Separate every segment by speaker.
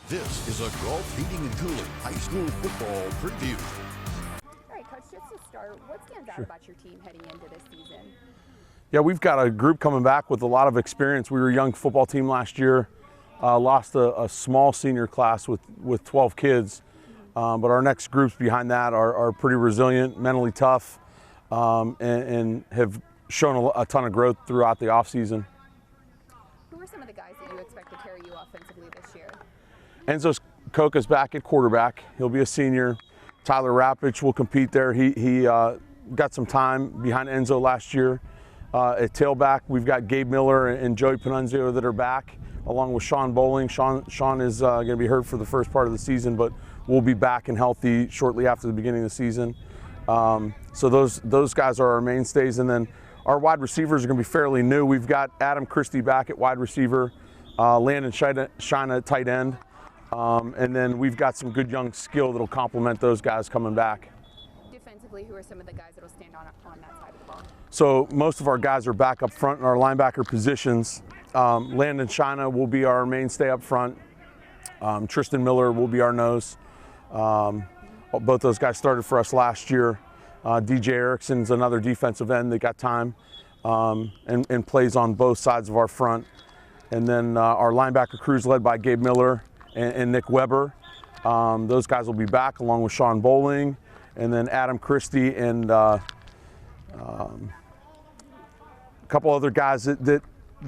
Speaker 1: This is a Gault Heating and Cooling High School Football Preview.
Speaker 2: All right, Coach, just to start, what stands out about your team heading into this season?
Speaker 3: Yeah, we've got a group coming back with a lot of experience. We were a young football team last year, lost a small senior class with 12 kids, but our next groups behind that are pretty resilient, mentally tough, and have shown a ton of growth throughout the offseason.
Speaker 2: Who are some of the guys that you expect to carry you offensively this year?
Speaker 3: Enzo Coca's back at quarterback. He'll be a senior. Tyler Rapich will compete there. He got some time behind Enzo last year. At tailback, we've got Gabe Miller and Joey Panunzio that are back, along with Sean Bowling. Sean is going to be hurt for the first part of the season, but will be back and healthy shortly after the beginning of the season. So those guys are our mainstays. And then our wide receivers are going to be fairly new. We've got Adam Christie back at wide receiver, Landon Shina at tight end. And then we've got some good young skill that'll complement those guys coming back.
Speaker 2: Defensively, who are some of the guys that will stand on that side of the ball?
Speaker 3: So most of our guys are back up front in our linebacker positions. Landon Shina will be our mainstay up front. Tristan Miller will be our nose. Both those guys started for us last year. DJ Erickson's another defensive end that got time and plays on both sides of our front. And then our linebacker crew's led by Gabe Miller and Nick Weber. Those guys will be back along with Sean Bowling, and then Adam Christie and a couple other guys that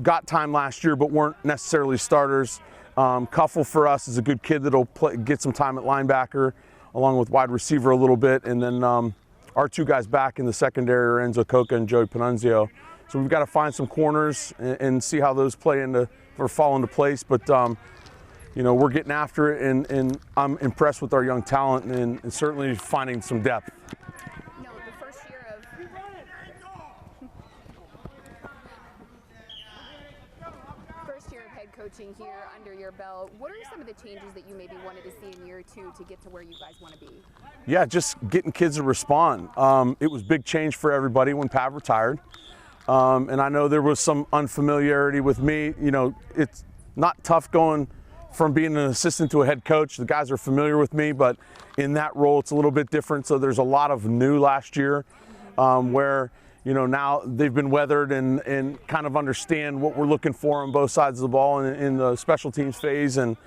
Speaker 3: got time last year but weren't necessarily starters. Cuffle for us is a good kid that'll get some time at linebacker along with wide receiver a little bit. And then our two guys back in the secondary are Enzo Coca and Joey Panunzio. So we've got to find some corners and see how those fall into place. But you know, we're getting after it, and I'm impressed with our young talent and certainly finding some depth.
Speaker 2: No, the first year of head coaching here under your belt, what are some of the changes that you maybe wanted to see in year two to get to where you guys want to be?
Speaker 3: Yeah, just getting kids to respond. It was big change for everybody when Pav retired. And I know there was some unfamiliarity with me. You know, it's not tough going from being an assistant to a head coach. The guys are familiar with me, but in that role, it's a little bit different. So there's a lot of new last year where, you know, now they've been weathered and kind of understand what we're looking for on both sides of the ball in the special teams phase, and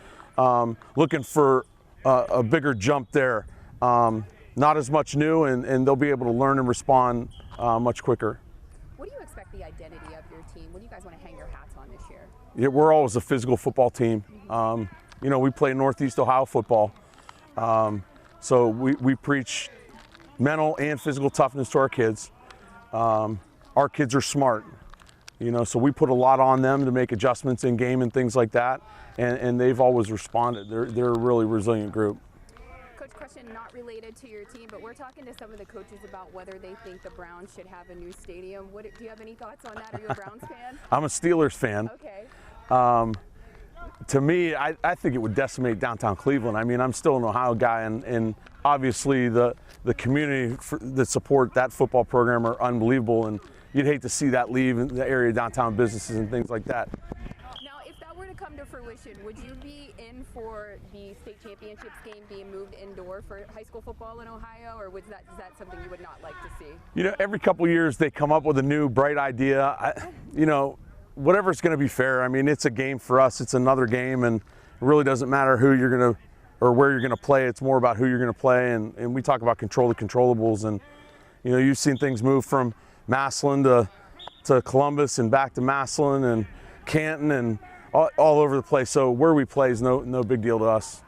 Speaker 3: looking for a bigger jump there. Not as much new, and they'll be able to learn and respond much quicker.
Speaker 2: What do you expect the identity of your team? What do you guys want to hang your hats on this year?
Speaker 3: Yeah, we're always a physical football team. You know, we play Northeast Ohio football. So we preach mental and physical toughness to our kids. Our kids are smart, you know, so we put a lot on them to make adjustments in game and things like that. And they've always responded. They're a really resilient group.
Speaker 2: Coach, question not related to your team, but we're talking to some of the coaches about whether they think the Browns should have a new stadium. Do you have any thoughts on that? Are you a Browns fan?
Speaker 3: I'm a Steelers fan.
Speaker 2: Okay.
Speaker 3: To me, I think it would decimate downtown Cleveland. I mean, I'm still an Ohio guy, and obviously the community that support that football program are unbelievable, and you'd hate to see that leave in the area downtown businesses and things like that.
Speaker 2: Now, if that were to come to fruition, would you be in for the state championships game being moved indoor for high school football in Ohio, or is that something you would not like to see? You
Speaker 3: know, every couple of years they come up with a new bright idea. You know, whatever's going to be fair. I mean, it's a game for us. It's another game, and it really doesn't matter who you're going to or where you're going to play. It's more about who you're going to play, and we talk about control the controllables. And you know, you've seen things move from Massillon to Columbus and back to Massillon and Canton and all over the place. So where we play is no big deal to us.